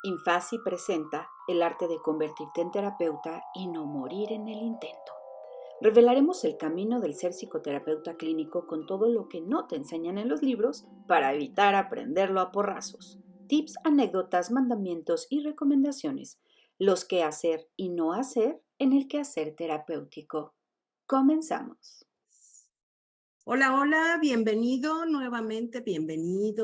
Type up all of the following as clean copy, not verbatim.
Infasi presenta el arte de convertirte en terapeuta y no morir en el intento. Revelaremos el camino del ser psicoterapeuta clínico con todo lo que no te enseñan en los libros para evitar aprenderlo a porrazos. Tips, anécdotas, mandamientos y recomendaciones. Los que hacer y no hacer en el quehacer terapéutico. Comenzamos. Hola, hola, bienvenido nuevamente, bienvenida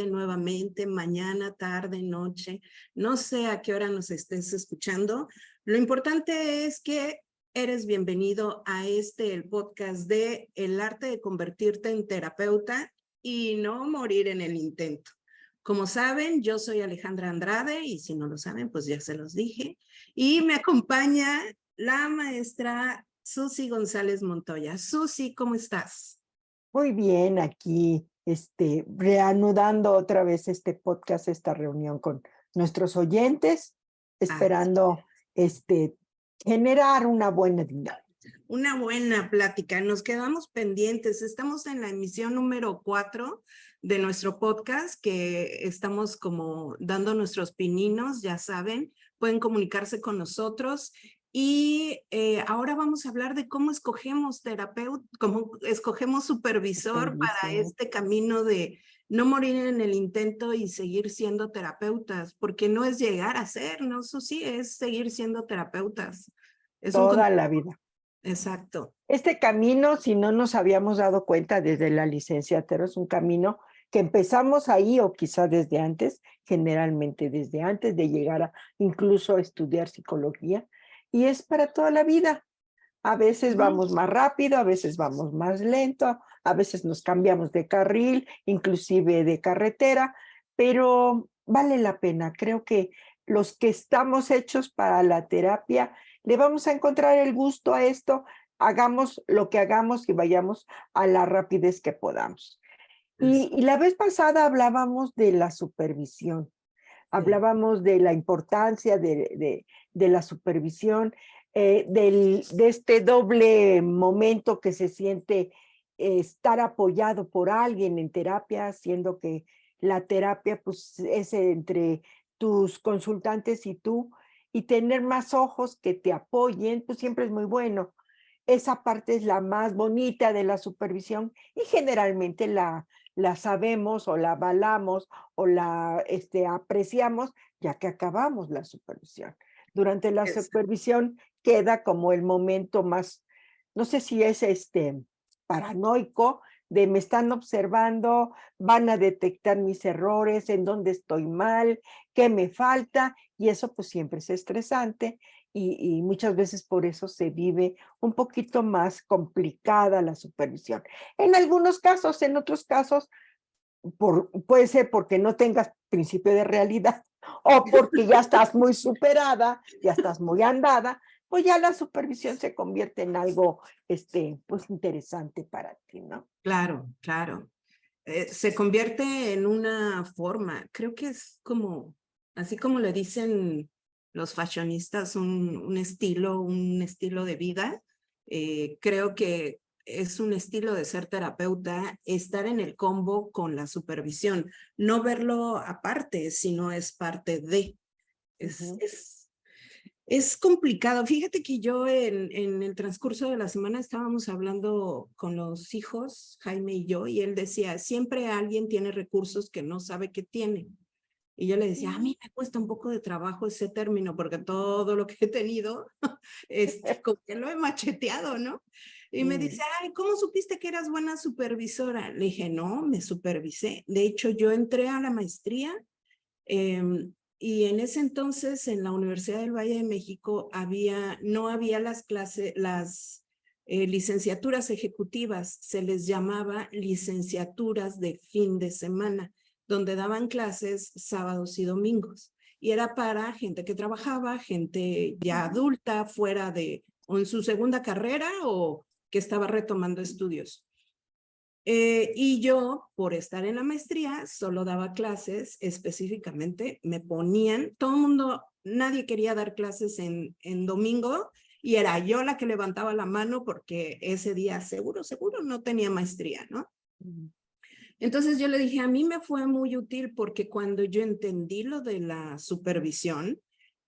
nuevamente, mañana, tarde, noche, no sé a qué hora nos estés escuchando. Lo importante es que eres bienvenido a el podcast de El arte de convertirte en terapeuta y no morir en el intento. Como saben, yo soy Alejandra Andrade y si no lo saben, pues ya se los dije. Y me acompaña la maestra Susi González Montoya. Susi, ¿cómo estás? Muy bien, aquí reanudando otra vez este podcast, esta reunión con nuestros oyentes, Así, esperando generar una buena dinámica. una buena plática. Nos quedamos pendientes. Estamos en la emisión número 4 de nuestro podcast, que estamos como dando nuestros pininos, ya saben, pueden comunicarse con nosotros. Y ahora vamos a hablar de cómo escogemos terapeuta, cómo escogemos supervisor para Supervisión. este camino de no morir en el intento y seguir siendo terapeutas, porque no es llegar a ser, ¿no? Eso sí, es seguir siendo terapeutas. Es un... Toda la vida. Exacto. Este camino, si no nos habíamos dado cuenta desde la licenciatura, es un camino que empezamos ahí o quizá desde antes, generalmente desde antes de llegar a incluso a estudiar psicología, y es para toda la vida. A veces vamos más rápido, a veces vamos más lento, a veces nos cambiamos de carril, inclusive de carretera, pero vale la pena. Creo que los que estamos hechos para la terapia, le vamos a encontrar el gusto a esto, hagamos lo que hagamos y vayamos a la rapidez que podamos. Y la vez pasada hablábamos de la supervisión. Sí. Hablábamos de la importancia de la supervisión, de este doble momento que se siente estar apoyado por alguien en terapia, siendo que la terapia pues, es entre tus consultantes y tú, y tener más ojos que te apoyen, pues siempre es muy bueno. Esa parte es la más bonita de la supervisión y generalmente la sabemos o la avalamos o la apreciamos ya que acabamos la supervisión. Durante la supervisión queda como el momento más, no sé si es paranoico, de me están observando, van a detectar mis errores, en dónde estoy mal, qué me falta, y eso pues siempre es estresante y muchas veces por eso se vive un poquito más complicada la supervisión. En algunos casos, en otros casos, puede ser porque no tengas principio de realidad o porque ya estás muy superada, ya estás muy andada, pues ya la supervisión se convierte en algo pues interesante para ti, ¿no? Claro, claro. Se convierte en una forma, creo que es como, así como le dicen los fashionistas, un estilo de vida. Creo que es un estilo de ser terapeuta, estar en el combo con la supervisión, no verlo aparte, sino es parte de, es, Ujú. es es complicado. Fíjate que yo en el transcurso de la semana estábamos hablando con los hijos, Jaime y yo, y él decía, siempre alguien tiene recursos que no sabe que tiene. Y yo le decía, a mí me cuesta un poco de trabajo ese término, porque todo lo que he tenido, como que lo he macheteado, ¿no? Y me dice, Sí. ay, ¿cómo supiste que eras buena supervisora? Le dije, no, me supervisé. De hecho, yo entré a la maestría y en ese entonces en la Universidad del Valle de México no había las clases, las licenciaturas ejecutivas, se les llamaba licenciaturas de fin de semana, donde daban clases sábados y domingos. Y era para gente que trabajaba, gente ya adulta, fuera de, o en su segunda carrera o que estaba retomando estudios. Y yo, por estar en la maestría, solo daba clases específicamente, me ponían, todo el mundo, nadie quería dar clases en domingo y era yo la que levantaba la mano porque ese día seguro no tenía maestría, ¿no? Entonces yo le dije, a mí me fue muy útil porque cuando yo entendí lo de la supervisión,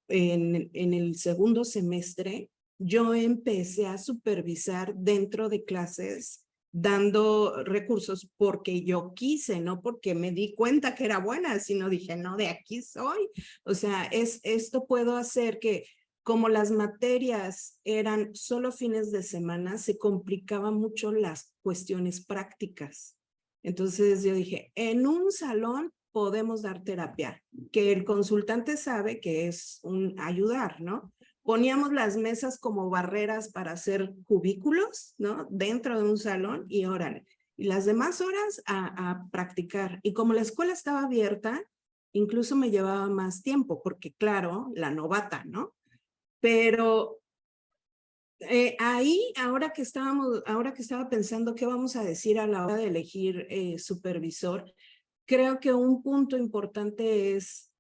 en el segundo semestre, yo empecé a supervisar dentro de clases dando recursos porque yo quise, no porque me di cuenta que era buena, sino dije, no, de aquí soy. O sea, esto puedo hacer que como las materias eran solo fines de semana, se complicaban mucho las cuestiones prácticas. Entonces yo dije, en un salón podemos dar terapia, que el consultante sabe que es un ayudar, ¿no? Poníamos las mesas como barreras para hacer cubículos, ¿no? Dentro de un salón y órale. Y las demás horas a practicar. Y como la escuela estaba abierta, incluso me llevaba más tiempo, porque claro, la novata, ¿no? Pero ahí, ahora que estaba pensando qué vamos a decir a la hora de elegir supervisor, creo que un punto importante es,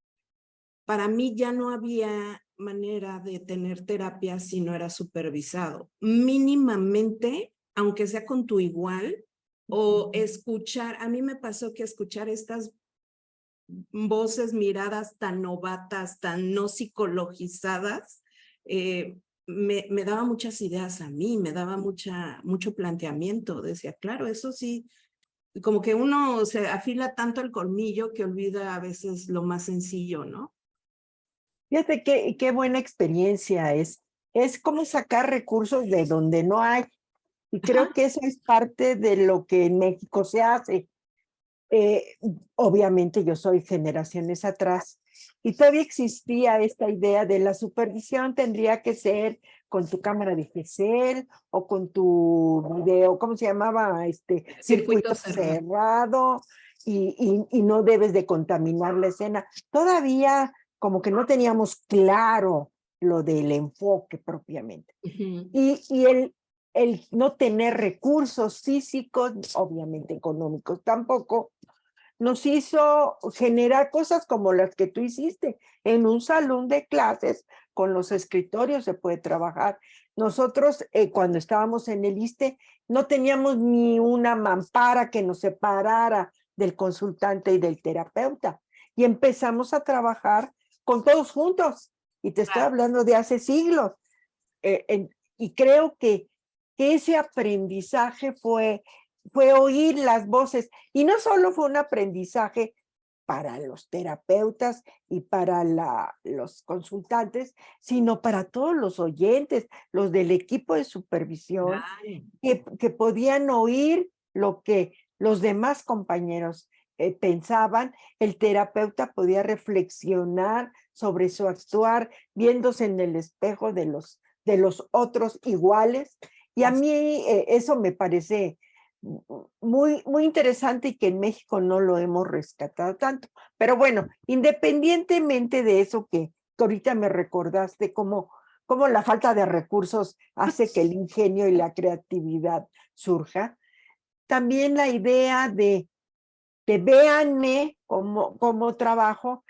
para mí ya no había manera de tener terapia si no era supervisado. Mínimamente, aunque sea con tu igual, o escuchar, a mí me pasó que escuchar estas voces, miradas tan novatas, tan no psicologizadas, me daba muchas ideas a mí, me daba mucho planteamiento. Decía, claro, eso sí, como que uno se afila tanto el colmillo que olvida a veces lo más sencillo, ¿no? Fíjate qué buena experiencia es. Es como sacar recursos de donde no hay. Y creo Ajá. que eso es parte de lo que en México se hace. Eh, Obviamente yo soy generaciones atrás y todavía existía esta idea de la supervisión tendría que ser con tu cámara de Gesell o con tu video, ¿cómo se llamaba? Circuito Circuito cerrado. cerrado y no debes de contaminar la escena. Todavía como que no teníamos claro lo del enfoque propiamente. Ujú. Y el no tener recursos físicos, obviamente económicos tampoco, nos hizo generar cosas como las que tú hiciste. En un salón de clases, con los escritorios se puede trabajar. Nosotros, cuando estábamos en el ISSSTE, no teníamos ni una mampara que nos separara del consultante y del terapeuta. Y empezamos a trabajar con todos juntos. Y te estoy hablando de hace siglos. Y creo que ese aprendizaje fue oír las voces. Y no solo fue un aprendizaje para los terapeutas y para los consultantes, sino para todos los oyentes, los del equipo de supervisión, Claro. que podían oír lo que los demás compañeros pensaban. El terapeuta podía reflexionar sobre su actuar, viéndose en el espejo de los otros iguales. Y a mí eso me parece muy interesante y que en México no lo hemos rescatado tanto. Pero bueno, independientemente de eso que ahorita me recordaste, cómo la falta de recursos hace que el ingenio y la creatividad surja, también la idea de véanme como trabajo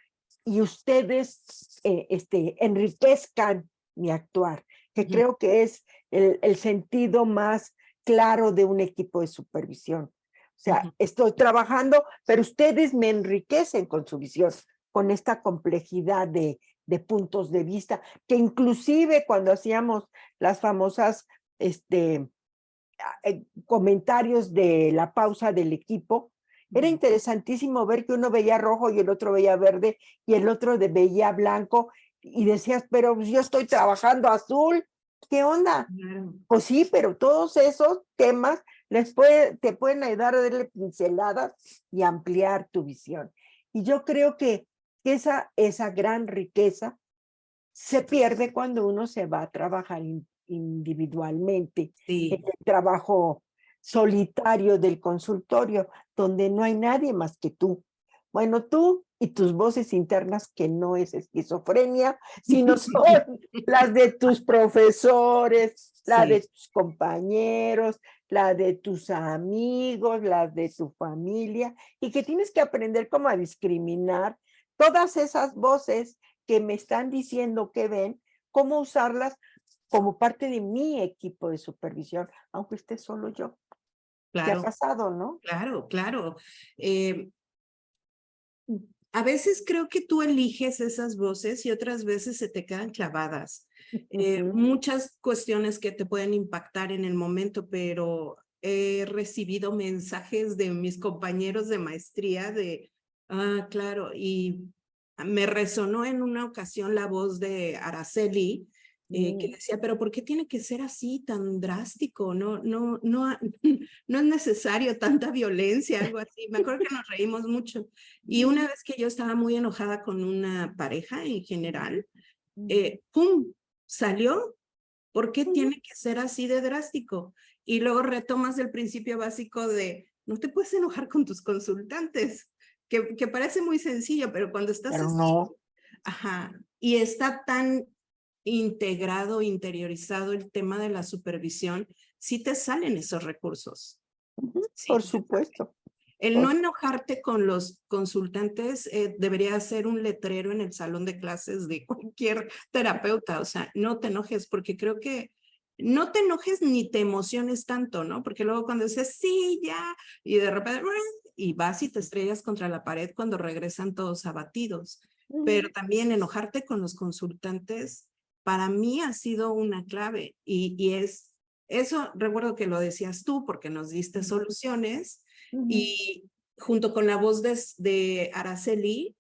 y ustedes enriquezcan mi actuar, que Ujú. creo que es el sentido más claro de un equipo de supervisión. O sea, Ujú. estoy trabajando, pero ustedes me enriquecen con su visión, con esta complejidad de puntos de vista, que inclusive cuando hacíamos las famosas comentarios de la pausa del equipo, era Ujú. interesantísimo ver que uno veía rojo y el otro veía verde y el otro veía blanco y decías, pero yo estoy trabajando azul, ¿qué onda? Claro. Pues sí, pero todos esos temas te pueden ayudar a darle pinceladas y ampliar tu visión. Y yo creo que esa gran riqueza se pierde cuando uno se va a trabajar individualmente, en Sí. el trabajo solitario del consultorio, donde no hay nadie más que tú. Bueno, tú y tus voces internas, que no es esquizofrenia, sino son las de tus profesores, la de Sí. tus compañeros, la de tus amigos, la de tu familia, y que tienes que aprender cómo a discriminar todas esas voces que me están diciendo que ven, cómo usarlas como parte de mi equipo de supervisión, aunque esté solo yo. ¿Te ha claro, pasado, no? claro, claro. Eh, a veces creo que tú eliges esas voces y otras veces se te quedan clavadas. Ujú. Muchas cuestiones que te pueden impactar en el momento, pero he recibido mensajes de mis compañeros de maestría de, claro, y me resonó en una ocasión la voz de Araceli, que Mm. decía, pero ¿por qué tiene que ser así tan drástico? No, no, no, no es necesario tanta violencia, algo así. Me acuerdo que nos reímos mucho. Y una vez que yo estaba muy enojada con una pareja en general, ¡pum! Salió. ¿Por qué Ujú. tiene que ser así de drástico? Y luego retomas el principio básico de no te puedes enojar con tus consultantes, que parece muy sencillo, pero cuando estás Pero así, no. ajá, y está tan integrado, interiorizado el tema de la supervisión, sí te salen esos recursos. Ujú. Por Sí, supuesto. el no Por enojarte con los consultantes debería ser un letrero en el salón de clases de cualquier terapeuta. O sea, no te enojes porque creo que no te enojes ni te emociones tanto, ¿no? Porque luego cuando dices, sí, ya, y de repente, y vas y te estrellas contra la pared cuando regresan todos abatidos. Pero Ujú. también enojarte con los consultantes, para mí ha sido una clave y es, eso recuerdo que lo decías tú porque nos diste soluciones Ujú. y junto con la voz de Araceli,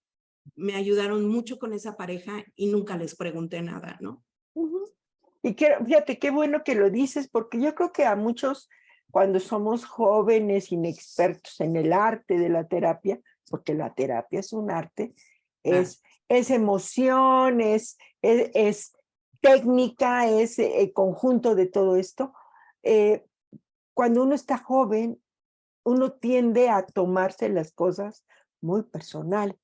me ayudaron mucho con esa pareja y nunca les pregunté nada, ¿no? Ujú. Y que, fíjate, qué bueno que lo dices, porque yo creo que a muchos, cuando somos jóvenes, inexpertos en el arte de la terapia, porque la terapia es un arte, Ah, es emoción, es técnica, es el conjunto de todo esto. Eh, Cuando uno está joven, uno tiende a tomarse las cosas muy personal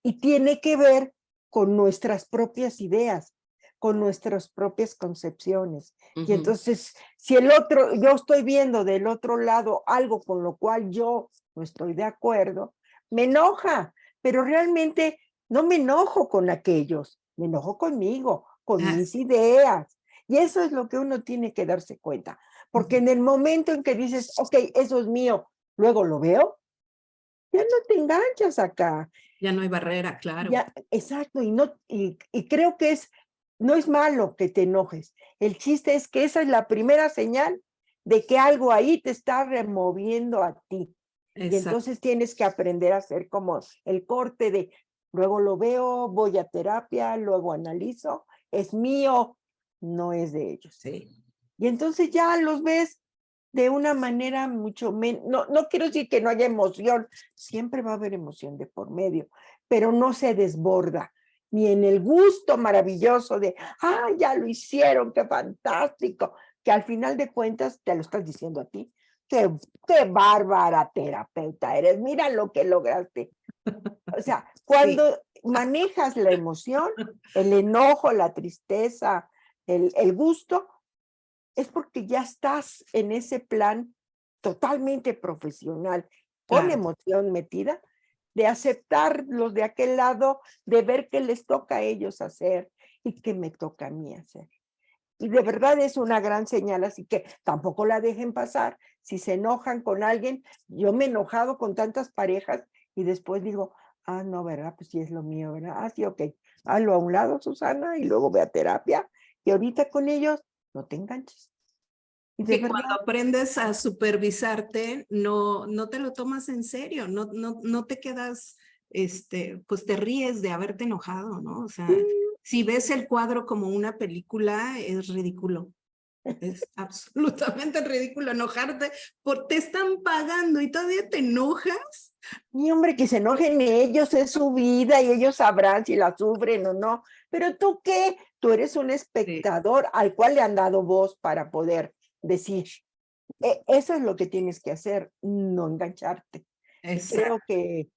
y tiene que ver con nuestras propias ideas, con nuestras propias concepciones. Y ujú. entonces, si el otro, yo estoy viendo del otro lado algo con lo cual yo no estoy de acuerdo, me enoja, pero realmente no me enojo con aquellos, me enojo conmigo, con Ah, mis ideas. Y eso es lo que uno tiene que darse cuenta, porque ujú. en el momento en que dices, ok, eso es mío, luego lo veo, ya no te enganchas acá. Ya no hay barrera, claro. Ya, exacto, y no, y creo que no es malo que te enojes. El chiste es que esa es la primera señal de que algo ahí te está removiendo a ti. Y Exacto, entonces tienes que aprender a hacer como el corte de, luego lo veo, voy a terapia, luego analizo, es mío, no es de ellos. sí. Y entonces ya los ves de una manera mucho menos, no, no quiero decir que no haya emoción, siempre va a haber emoción de por medio, pero no se desborda, ni en el gusto maravilloso de, ya lo hicieron, qué fantástico, que al final de cuentas te lo estás diciendo a ti, qué bárbara terapeuta eres, mira lo que lograste. O sea, Sí, cuando manejas la emoción, el enojo, la tristeza, el gusto, es porque ya estás en ese plan totalmente profesional, con claro. emoción metida, de aceptar los de aquel lado, de ver qué les toca a ellos hacer y qué me toca a mí hacer. Y de verdad es una gran señal, así que tampoco la dejen pasar. Si se enojan con alguien, yo me he enojado con tantas parejas y después digo, no, ¿verdad? Pues sí es lo mío, ¿verdad? Sí, ok. Hazlo a un lado, Susana, y luego ve a terapia. Y ahorita con ellos, no te enganches. Y de Que verdad, cuando aprendes a supervisarte, no, no te lo tomas en serio, no, no, no te quedas, pues te ríes de haberte enojado, ¿no? O sea, mm, si ves el cuadro como una película, es ridículo. Es absolutamente ridículo enojarte porque te están pagando y todavía te enojas. y hombre, que se enojen ellos, es su vida y ellos sabrán si la sufren o no. Pero tú qué, tú eres un Sí, espectador al cual le han dado voz para poder decir. Eso es lo que tienes que hacer, no engancharte. Y creo exacto. que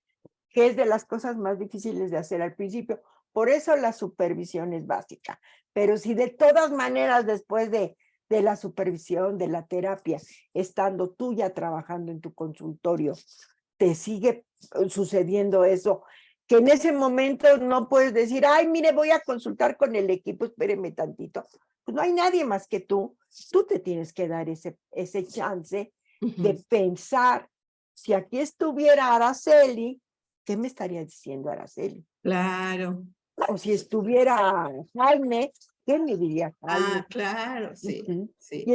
es de las cosas más difíciles de hacer al principio. Por eso la supervisión es básica. Pero si de todas maneras después de la supervisión, de la terapia, estando tú ya trabajando en tu consultorio, te sigue sucediendo eso, que en ese momento no puedes decir, ay, mire, voy a consultar con el equipo, espéreme tantito. Pues no hay nadie más que tú te tienes que dar ese chance de pensar, si aquí estuviera Araceli, ¿qué me estaría diciendo Araceli? Claro. O si estuviera Jaime, ¿qué me diría Jaime? Claro, sí, sí.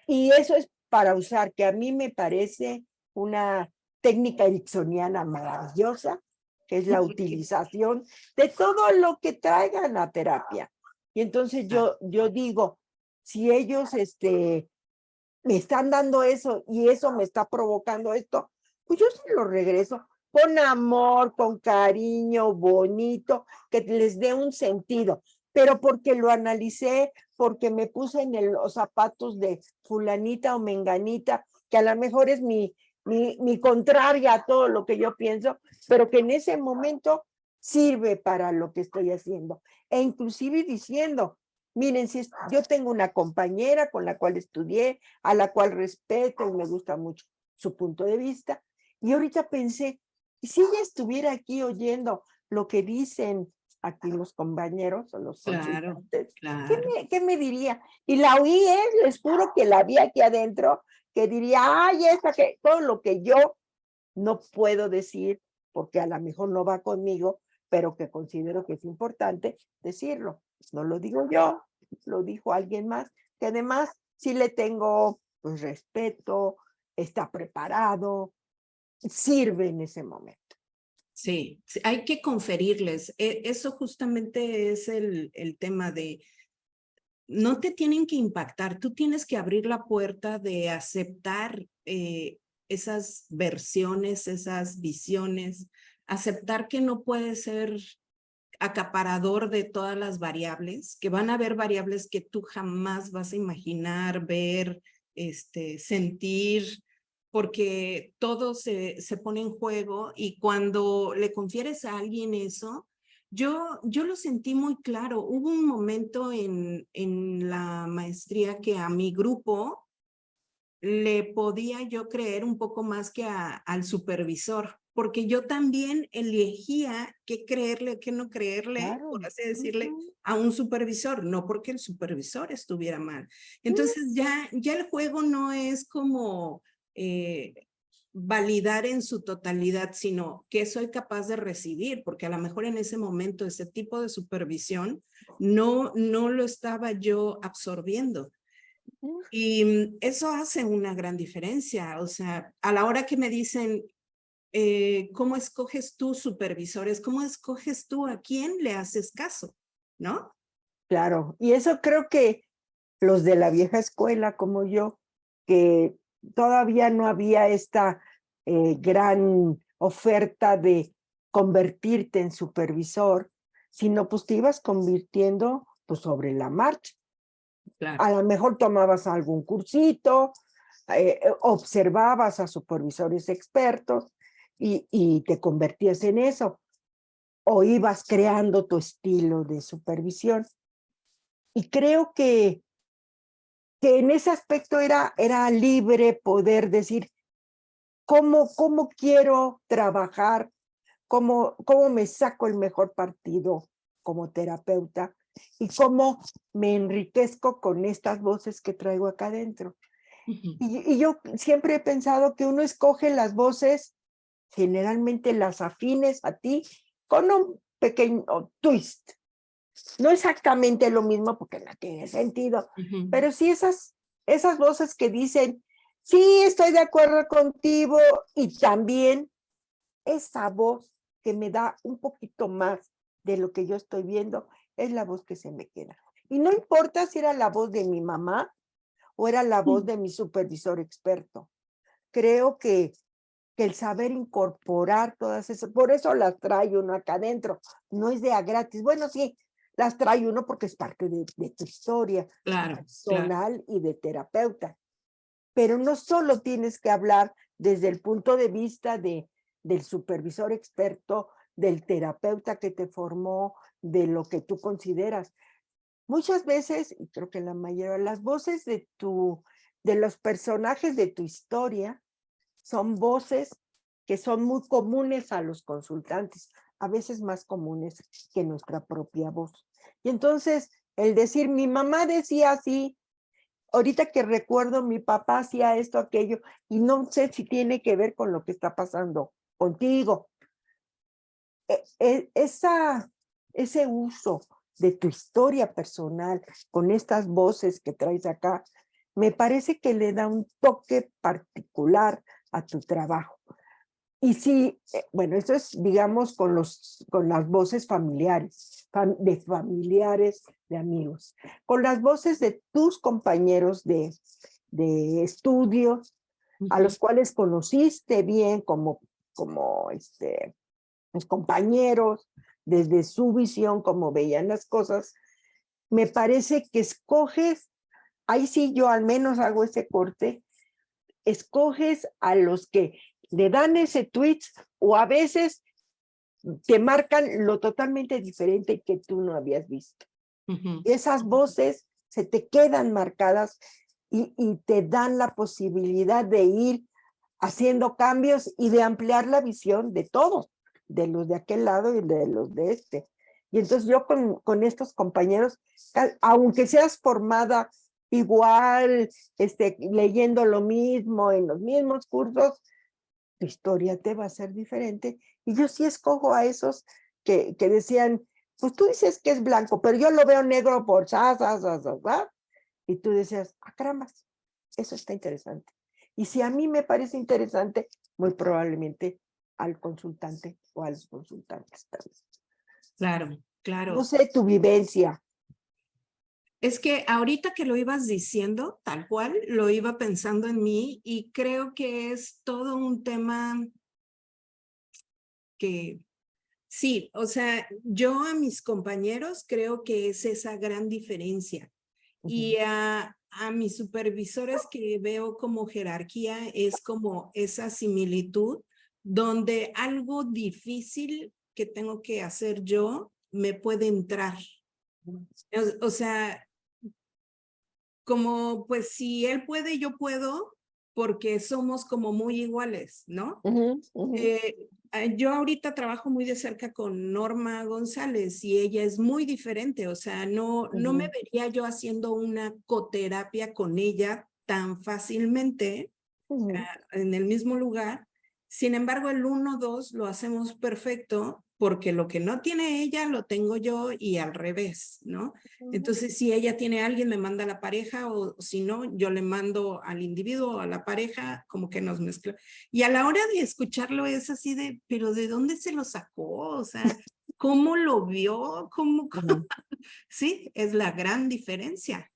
Y eso es para usar, que a mí me parece una técnica ericksoniana maravillosa, que es la utilización de todo lo que traigan a terapia. Y entonces yo digo, si ellos me están dando eso y eso me está provocando esto, pues yo se lo regreso con amor, con cariño, bonito, que les dé un sentido, pero porque lo analicé, porque me puse en los zapatos de fulanita o menganita, que a lo mejor es mi contraria a todo lo que yo pienso, pero que en ese momento sirve para lo que estoy haciendo. E inclusive diciendo, miren, si yo tengo una compañera con la cual estudié, a la cual respeto y me gusta mucho su punto de vista, y ahorita pensé, ¿y si ella estuviera aquí oyendo lo que dicen aquí los compañeros o los Claro, consultantes? claro. ¿Qué me diría? Y la oí, les juro que la vi aquí adentro, que diría, ay, que todo lo que yo no puedo decir, porque a lo mejor no va conmigo, pero que considero que es importante decirlo. No lo digo yo, lo dijo alguien más, que además sí le tengo pues respeto, está preparado, sirve en ese momento. Sí, hay que conferirles. Eso justamente es el tema de, no te tienen que impactar, tú tienes que abrir la puerta de aceptar esas versiones, esas visiones, aceptar que no puede ser acaparador de todas las variables, que van a haber variables que tú jamás vas a imaginar, ver, sentir, porque todo se pone en juego y cuando le confieres a alguien eso, yo lo sentí muy claro. Hubo un momento en la maestría que a mi grupo le podía yo creer un poco más que al supervisor, porque yo también elegía qué creerle, qué no creerle, Claro. por así decirle, a un supervisor, no porque el supervisor estuviera mal. Entonces ya el juego no es como validar en su totalidad, sino que soy capaz de recibir, porque a lo mejor en ese momento ese tipo de supervisión no lo estaba yo absorbiendo. Y eso hace una gran diferencia. O sea, a la hora que me dicen, ¿cómo escoges tú supervisores? ¿Cómo escoges tú a quién le haces caso? ¿No? Claro, y eso creo que los de la vieja escuela como yo, que todavía no había esta gran oferta de convertirte en supervisor, sino pues te ibas convirtiendo pues sobre la marcha. Claro. A lo mejor tomabas algún cursito, observabas a supervisores expertos y te convertías en eso, o ibas creando tu estilo de supervisión. Y creo que en ese aspecto era libre poder decir cómo quiero trabajar, cómo me saco el mejor partido como terapeuta y cómo me enriquezco con estas voces que traigo acá adentro. Y yo siempre he pensado que uno escoge las voces, generalmente las afines a ti, con un pequeño twist. No exactamente lo mismo porque no tiene sentido, pero sí esas voces que dicen, sí, estoy de acuerdo contigo, y también esa voz que me da un poquito más de lo que yo estoy viendo, es la voz que se me queda. Y no importa si era la voz de mi mamá o era la voz de mi supervisor experto. Creo que el saber incorporar todas esas, por eso las trae uno acá adentro, no es de a gratis. Bueno, sí, las trae uno porque es parte de tu historia personal y de terapeuta. Pero no solo tienes que hablar desde el punto de vista del supervisor experto, del terapeuta que te formó, de lo que tú consideras. Muchas veces, y creo que la mayoría de las voces de los personajes de tu historia son voces que son muy comunes a los consultantes, a veces más comunes que nuestra propia voz. Y entonces, el decir, mi mamá decía así, ahorita que recuerdo, mi papá hacía esto, aquello, y no sé si tiene que ver con lo que está pasando contigo. Ese uso de tu historia personal con estas voces que traes acá, me parece que le da un toque particular a tu trabajo. Y sí, bueno, esto es, digamos, con las voces familiares, de familiares, de amigos. Con las voces de tus compañeros de estudio, a los cuales conociste bien como los compañeros, desde su visión, como veían las cosas, me parece que escoges, ahí sí yo al menos hago ese corte, escoges a los que le dan ese tweet o a veces te marcan lo totalmente diferente que tú no habías visto. Y esas voces se te quedan marcadas y te dan la posibilidad de ir haciendo cambios y de ampliar la visión de todos, de los de aquel lado y de los de este. Y entonces yo con estos compañeros, aunque seas formada igual, leyendo lo mismo, en los mismos cursos, tu historia te va a ser diferente. Y yo sí escojo a esos que decían, pues tú dices que es blanco, pero yo lo veo negro por ¿va? Y tú decías, ah, caramba, eso está interesante. Y si a mí me parece interesante, muy probablemente al consultante o a los consultantes también. Claro, No claro. sé tu vivencia. Es que ahorita que lo ibas diciendo, tal cual, lo iba pensando en mí y creo que es todo un tema que sí, o sea, yo a mis compañeros creo que es esa gran diferencia. Y a mis supervisores que veo como jerarquía es como esa similitud donde algo difícil que tengo que hacer yo me puede entrar. O sea, como pues si él puede, yo puedo, porque somos como muy iguales, ¿no? Yo ahorita trabajo muy de cerca con Norma González y ella es muy diferente, o sea, no me vería yo haciendo una coterapia con ella tan fácilmente en el mismo lugar. Sin embargo, el 1-2 lo hacemos perfecto porque lo que no tiene ella lo tengo yo y al revés, ¿no? Entonces, si ella tiene a alguien, me manda a la pareja o si no, yo le mando al individuo o a la pareja, como que nos mezcla. Y a la hora de escucharlo es así de, pero ¿de dónde se lo sacó? O sea, ¿cómo lo vio? ¿Cómo? Sí, es la gran diferencia.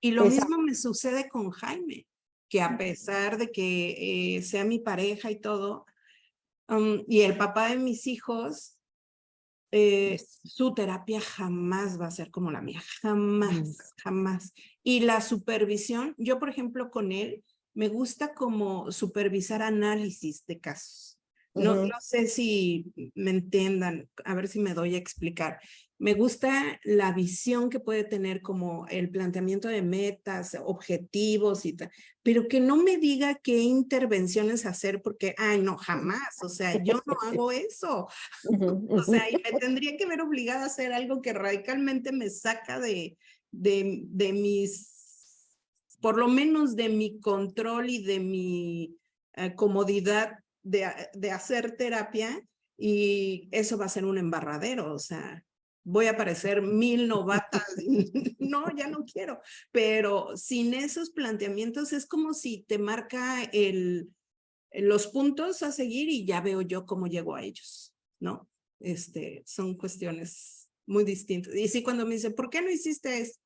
Y lo Esa, mismo me sucede con Jaime, que a pesar de que sea mi pareja y todo, y el papá de mis hijos, su terapia jamás va a ser como la mía, jamás, jamás. Y la supervisión, yo por ejemplo con él, me gusta como supervisar análisis de casos. No sé si me entiendan, a ver si me doy a explicar. Me gusta la visión que puede tener como el planteamiento de metas, objetivos y tal, pero que no me diga qué intervenciones hacer porque, ay, no, jamás, o sea, yo no hago eso. O sea, y me tendría que ver obligada a hacer algo que radicalmente me saca de mis, por lo menos de mi control y de mi comodidad de hacer terapia, y eso va a ser un embarradero, o sea, voy a parecer 1000 novatas, no, ya no quiero, pero sin esos planteamientos es como si te marca los puntos a seguir y ya veo yo cómo llego a ellos, ¿no? Son cuestiones muy distintas. Y sí, cuando me dicen, ¿por qué no hiciste eso?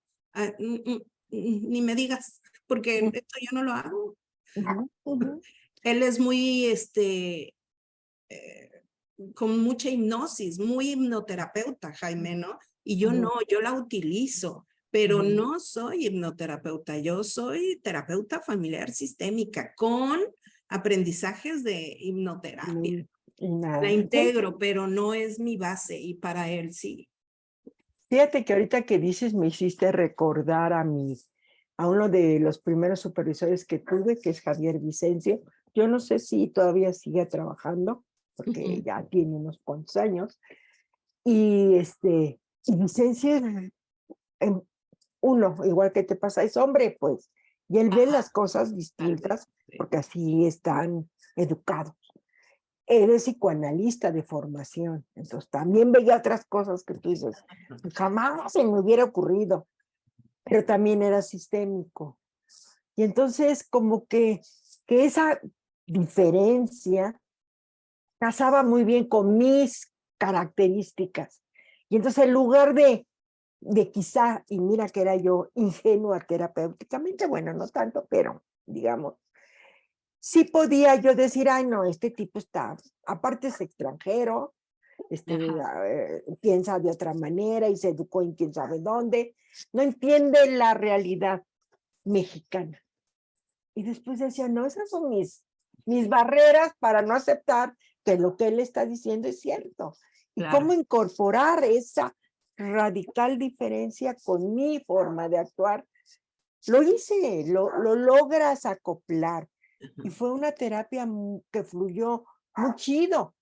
Ni me digas, porque esto yo no lo hago. Él es muy, con mucha hipnosis, muy hipnoterapeuta, Jaime, ¿no? Y yo no, yo la utilizo, pero no soy hipnoterapeuta, yo soy terapeuta familiar sistémica con aprendizajes de hipnoterapia. La integro, pero no es mi base y para él sí. Fíjate que ahorita que dices me hiciste recordar a uno de los primeros supervisores que tuve, que es Javier Vicencio. Yo no sé si todavía sigue trabajando, porque ya tiene unos cuantos años. Y Vicencio uno, igual que te pasa, es hombre, pues, y él ve las cosas Tal vez, distintas sí. porque así están educados. Eres psicoanalista de formación, entonces también veía otras cosas que tú dices, jamás se me hubiera ocurrido, pero también era sistémico. Y entonces como que esa diferencia casaba muy bien con mis características. Y entonces en lugar de quizá, y mira que era yo ingenua terapéuticamente, bueno, no tanto, pero digamos, sí podía yo decir, ay, no, este tipo está, aparte es extranjero, piensa de otra manera y se educó en quién sabe dónde, no entiende la realidad mexicana. Y después decía, no, esas son mis barreras para no aceptar que lo que él está diciendo es cierto. Y Claro. cómo incorporar esa radical diferencia con mi forma de actuar. Lo hice, lo logras acoplar. Y fue una terapia que fluyó muy chido.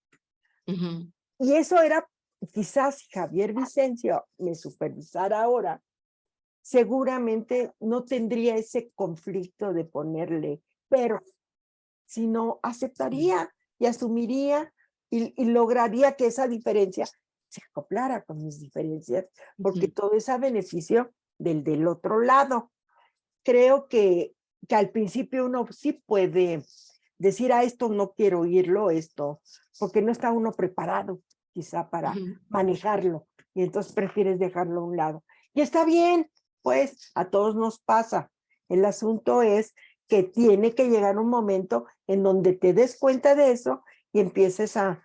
Ujú. Y eso era, quizás si Javier Vicencio me supervisara ahora, seguramente no tendría ese conflicto de ponerle pero, sino aceptaría y asumiría y lograría que esa diferencia se acoplara con mis diferencias, porque Ujú. todo es a beneficio del otro lado. Creo que al principio uno sí puede decir, a esto no quiero oírlo, esto, porque no está uno preparado quizá para Ujú. manejarlo, y entonces prefieres dejarlo a un lado. Y está bien, pues a todos nos pasa. El asunto es que tiene que llegar un momento en donde te des cuenta de eso y empieces a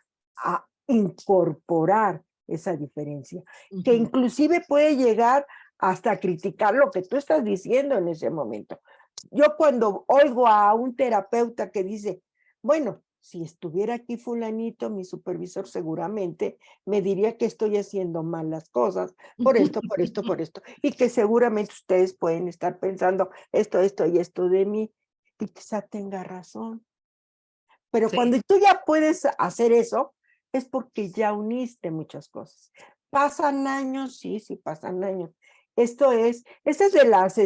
incorporar esa diferencia, que Ujú. inclusive puede llegar hasta criticar lo que tú estás diciendo en ese momento. Yo cuando oigo a un terapeuta que dice, bueno, si estuviera aquí fulanito, mi supervisor seguramente me diría que estoy haciendo mal las cosas, por esto, por esto, por esto, y que seguramente ustedes pueden estar pensando esto y esto de mí, y quizá tenga razón. Pero Sí. cuando tú ya puedes hacer eso, es porque ya uniste muchas cosas. ¿Pasan años? Sí, sí, pasan años. Este es de las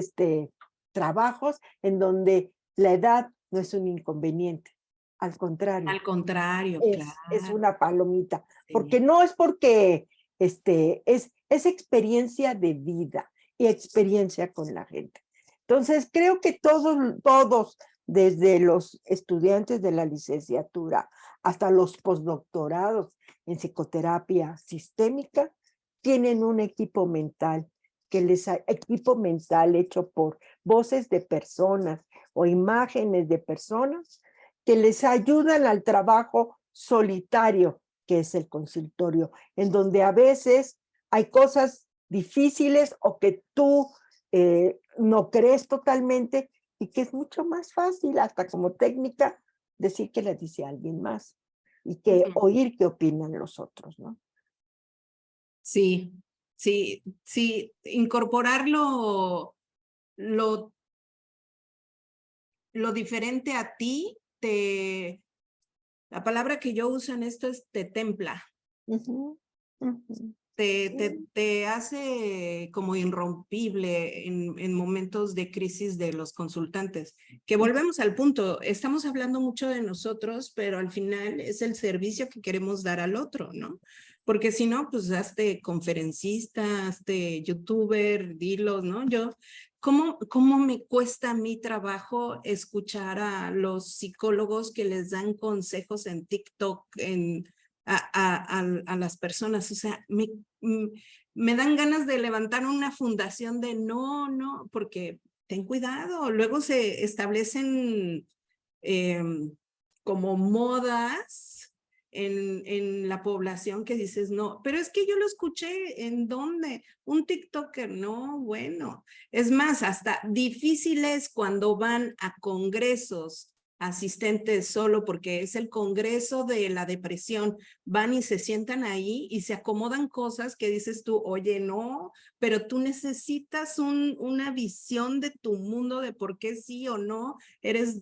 trabajos en donde la edad no es un inconveniente. Al contrario, Al contrario, es claro. una palomita. Porque Sí. no es porque es experiencia de vida y experiencia con la gente. Entonces, creo que todos, desde los estudiantes de la licenciatura hasta los postdoctorados en psicoterapia sistémica, tienen un equipo mental equipo mental hecho por voces de personas o imágenes de personas que les ayudan al trabajo solitario que es el consultorio, en donde a veces hay cosas difíciles o que tú no crees totalmente y que es mucho más fácil, hasta como técnica, decir que la dice alguien más y que Ujú. oír qué opinan los otros, ¿no? Sí, sí, sí, incorporar lo, lo diferente a ti, la palabra que yo uso en esto es te templa, Ujú, ujú. te hace como irrompible en momentos de crisis de los consultantes. Que volvemos al punto, estamos hablando mucho de nosotros, pero al final es el servicio que queremos dar al otro, ¿no? Porque si no, pues hazte conferencista, hazte youtuber, dilos, ¿no? ¿Cómo me cuesta mi trabajo escuchar a los psicólogos que les dan consejos en TikTok, a las personas? O sea, me dan ganas de levantar una fundación de no, porque ten cuidado, luego se establecen como modas en la población que dices, no, pero es que yo lo escuché en dónde, un TikToker, no, bueno, es más, hasta difícil es cuando van a congresos asistentes solo porque es el congreso de la depresión, van y se sientan ahí y se acomodan cosas que dices tú, oye, no, pero tú necesitas una visión de tu mundo de por qué sí o no eres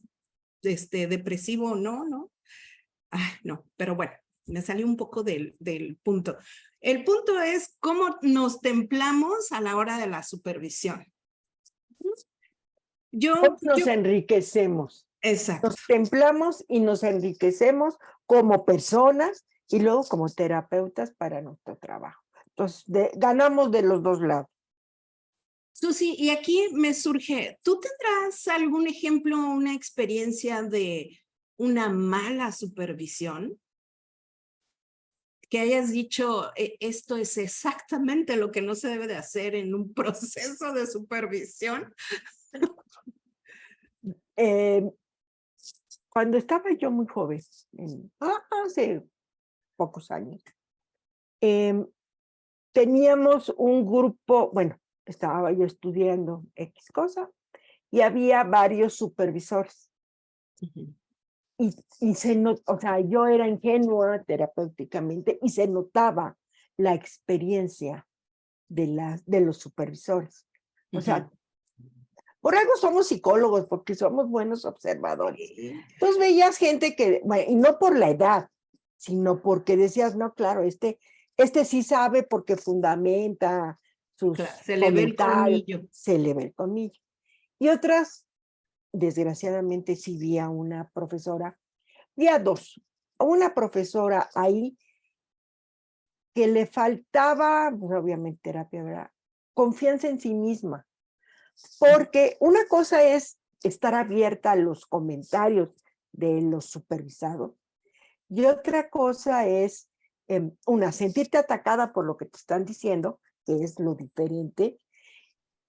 depresivo o no, ¿no? Ay, no, pero bueno, me salió un poco del punto. El punto es cómo nos templamos a la hora de la supervisión. Yo, Nos yo, enriquecemos, exacto. nos templamos y nos enriquecemos como personas y luego como terapeutas para nuestro trabajo. Entonces, ganamos de los dos lados. Susi, y aquí me surge, ¿tú tendrás algún ejemplo, una experiencia de una mala supervisión? Que hayas dicho, esto es exactamente lo que no se debe de hacer en un proceso de supervisión. Eh, Cuando estaba yo muy joven, hace pocos años, em, teníamos un grupo, bueno, estaba yo estudiando X cosa y había varios supervisores. Y o sea, yo era ingenua terapéuticamente y se notaba la experiencia de los supervisores. O sea, por algo somos psicólogos, porque somos buenos observadores. Entonces veías gente que, bueno, y no por la edad, sino porque decías, no, claro, este sí sabe porque fundamenta sus Claro, se le ve el comentarios, colmillo. se le ve el colmillo. Y otras, desgraciadamente, sí vi a una profesora, vi a dos, a una profesora ahí que le faltaba, pues, obviamente terapia, ¿verdad? Confianza en sí misma. Porque una cosa es estar abierta a los comentarios de los supervisados y otra cosa es, una, sentirte atacada por lo que te están diciendo, que es lo diferente,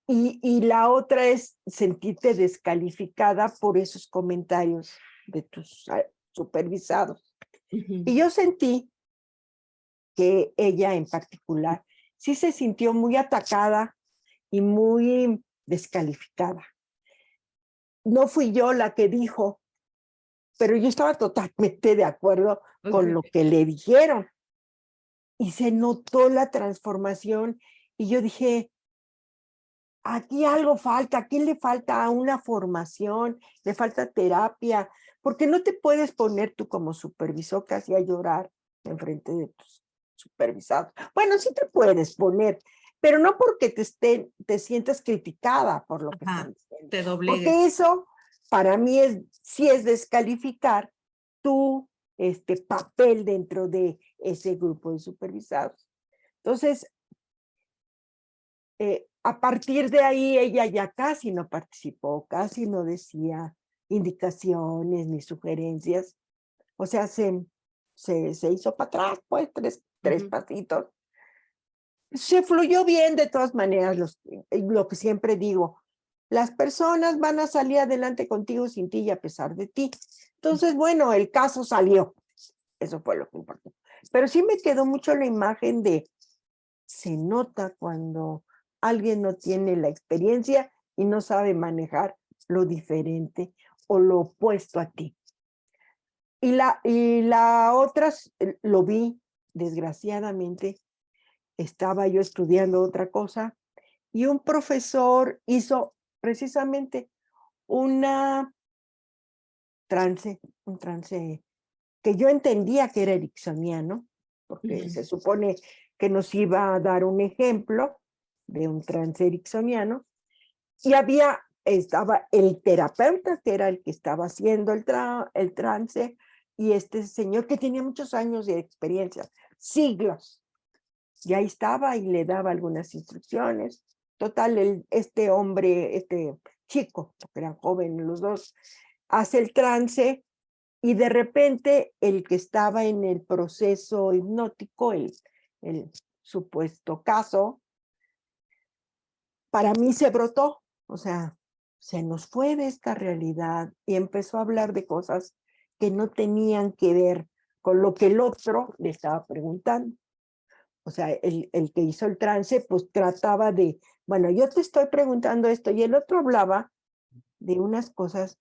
y la otra es sentirte descalificada por esos comentarios de tus supervisados. Y yo sentí que ella en particular sí se sintió muy atacada y muy descalificada. No fui yo la que dijo, pero yo estaba totalmente de acuerdo con lo que le dijeron. Y se notó la transformación y yo dije, aquí algo falta, aquí le falta una formación, le falta terapia, porque no te puedes poner tú como supervisor casi a llorar enfrente de tus supervisados. Bueno, sí te puedes poner, pero no porque te sientas criticada por lo que están diciendo, Te doblegues. porque eso para mí sí es descalificar tu papel dentro de ese grupo de supervisados. Entonces, a partir de ahí ella ya casi no participó, casi no decía indicaciones ni sugerencias. O sea, se hizo para atrás, pues, tres pasitos. Se fluyó bien de todas maneras, lo que siempre digo, las personas van a salir adelante contigo sin ti y a pesar de ti. Entonces, bueno, el caso salió. Eso fue lo que importó. Pero sí me quedó mucho la imagen de, se nota cuando alguien no tiene la experiencia y no sabe manejar lo diferente o lo opuesto a ti. Y la otra, lo vi, desgraciadamente, estaba yo estudiando otra cosa y un profesor hizo precisamente una un trance que yo entendía que era ericksoniano, porque se supone que nos iba a dar un ejemplo de un trance ericksoniano, y estaba el terapeuta, que era el que estaba haciendo el trance, y este señor que tenía muchos años de experiencia, siglos, y ahí estaba y le daba algunas instrucciones. Total, este hombre, este chico, porque eran jóvenes los dos, hace el trance y de repente el que estaba en el proceso hipnótico, el supuesto caso, para mí se brotó, o sea, se nos fue de esta realidad y empezó a hablar de cosas que no tenían que ver con lo que el otro le estaba preguntando. O sea, el que hizo el trance, pues trataba de, bueno, yo te estoy preguntando esto, y el otro hablaba de unas cosas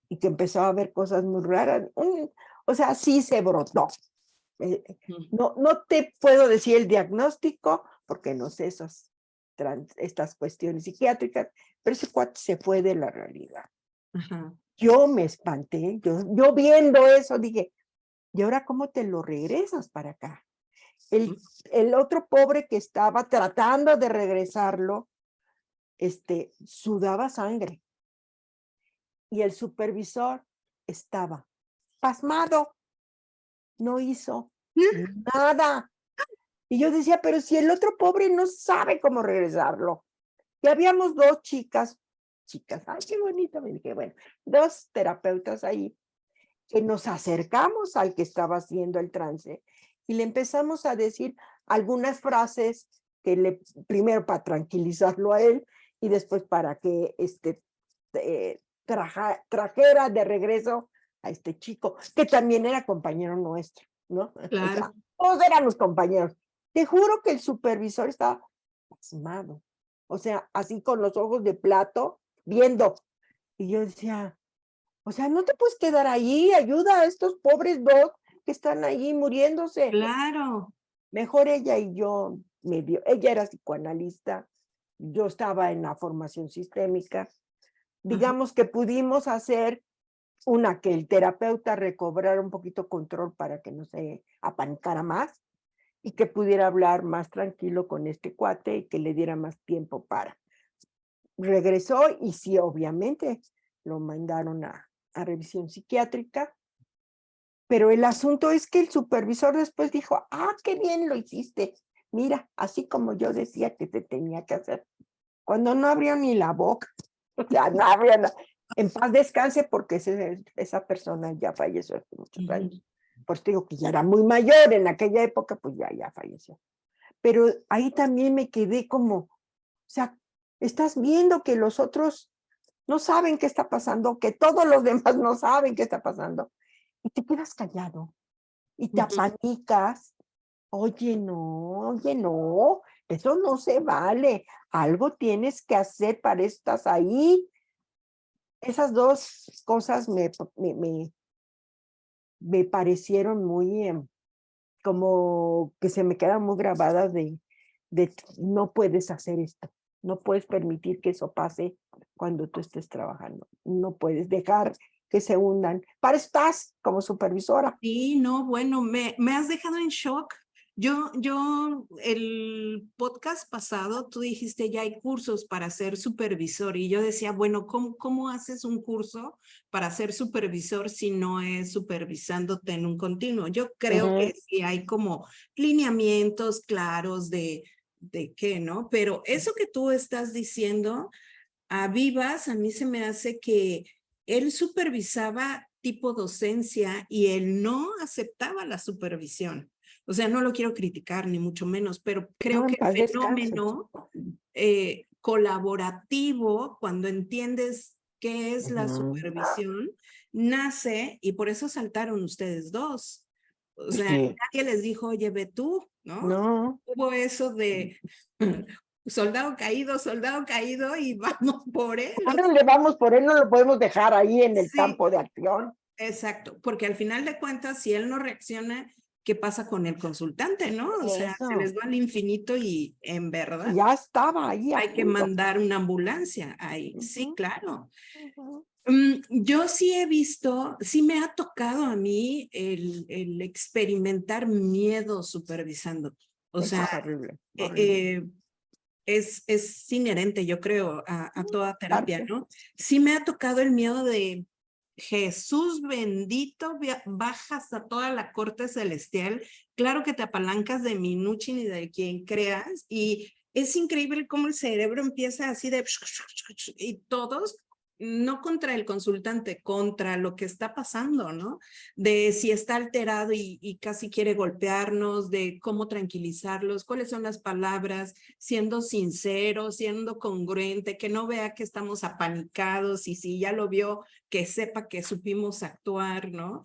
y que empezó a ver cosas muy raras. O sea, sí se brotó. No te puedo decir el diagnóstico, porque no sé estas cuestiones psiquiátricas, pero ese cuate se fue de la realidad. Yo me espanté, yo viendo eso dije, ¿y ahora cómo te lo regresas para acá? El otro pobre que estaba tratando de regresarlo, sudaba sangre. y el supervisor estaba pasmado, no hizo nada. Y yo decía, pero si el otro pobre no sabe cómo regresarlo. Y habíamos dos chicas, ay, qué bonito, me dije, bueno, dos terapeutas ahí, que nos acercamos al que estaba haciendo el trance y le empezamos a decir algunas frases primero para tranquilizarlo a él y después para que trajera de regreso a este chico, que también era compañero nuestro, ¿no? O sea, Claro. todos éramos compañeros. Te juro que el supervisor estaba pasmado, o sea, así con los ojos de plato, viendo. Y yo decía, o sea, no te puedes quedar ahí, ayuda a estos pobres dos que están ahí muriéndose. Claro. Mejor ella y yo, ella era psicoanalista, yo estaba en la formación sistémica. Digamos que pudimos hacer que el terapeuta recobrara un poquito control para que no se apanicara más y que pudiera hablar más tranquilo con este cuate y que le diera más tiempo para. Regresó y sí, obviamente, lo mandaron a revisión psiquiátrica, pero el asunto es que el supervisor después dijo, qué bien lo hiciste, mira, así como yo decía que te tenía que hacer, cuando no abrió ni la boca, o sea, no abrió nada. En paz descanse porque esa persona ya falleció hace muchos años. Por eso digo que ya era muy mayor en aquella época, pues ya falleció. Pero ahí también me quedé como, o sea, estás viendo que los otros no saben qué está pasando, que todos los demás no saben qué está pasando, y te quedas callado, y te apanicas. Oye, no, eso no se vale, algo tienes que hacer, para eso estás ahí. Esas dos cosas me parecieron muy, como que se me quedan muy grabadas de no puedes hacer esto, no puedes permitir que eso pase cuando tú estés trabajando, no puedes dejar que se hundan. Para eso estás como supervisora. Sí, no, bueno, me has dejado en shock. El podcast pasado, tú dijiste ya hay cursos para ser supervisor y yo decía, bueno, ¿cómo haces un curso para ser supervisor si no es supervisándote en un continuo? Yo creo que sí hay como lineamientos claros de qué, ¿no? Pero eso que tú estás diciendo, a Vivas, a mí se me hace que él supervisaba tipo docencia y él no aceptaba la supervisión. O sea, no lo quiero criticar ni mucho menos, pero creo No, en que el paz descanse. fenómeno colaborativo, cuando entiendes qué es la supervisión, nace y por eso saltaron ustedes dos. O sea, Sí. nadie les dijo, oye, ve tú, ¿no? No. Hubo eso de soldado caído y vamos por él. Ahora le vamos por él, no lo podemos dejar ahí en el Sí, campo de acción. exacto, porque al final de cuentas, si él no reacciona, ¿qué pasa con el consultante, no? O sea, Eso. se les va al infinito y en verdad Ya estaba ahí a hay que punto. mandar una ambulancia ahí. Sí, claro. Ujú. Yo sí he visto, sí me ha tocado a mí el experimentar miedo supervisando. O Eso es sea, horrible, horrible. es inherente, yo creo, a toda terapia, Parte. ¿no? Sí me ha tocado el miedo de Jesús bendito, bajas a toda la corte celestial, claro que te apalancas de Minuchin ni de quien creas, y es increíble cómo el cerebro empieza así de... y todos, no contra el consultante, contra lo que está pasando, ¿no? De si está alterado y casi quiere golpearnos, de cómo tranquilizarlos, cuáles son las palabras, siendo sincero, siendo congruente, que no vea que estamos apanicados y si ya lo vio, que sepa que supimos actuar, ¿no?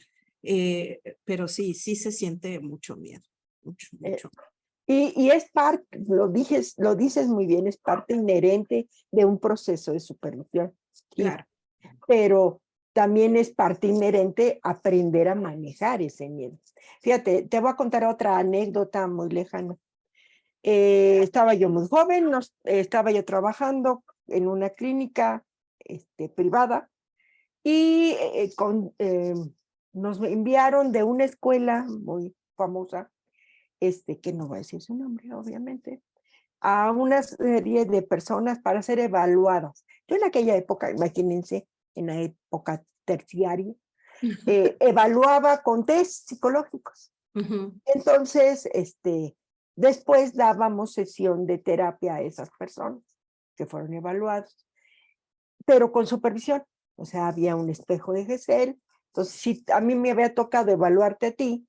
Pero sí se siente mucho miedo, mucho. Y es parte, lo dices muy bien, es parte inherente de un proceso de supervisión. Sí, Claro. pero también es parte inherente aprender a manejar ese miedo. Fíjate, te voy a contar otra anécdota muy lejana. Estaba yo muy joven, estaba yo trabajando en una clínica privada y nos enviaron de una escuela muy famosa, que no voy a decir su nombre, obviamente, a una serie de personas para ser evaluadas. Yo en aquella época, imagínense, en la época terciaria, evaluaba con test psicológicos. Entonces, después dábamos sesión de terapia a esas personas que fueron evaluados, pero con supervisión. O sea, había un espejo de Gesell. Entonces, si a mí me había tocado evaluarte a ti,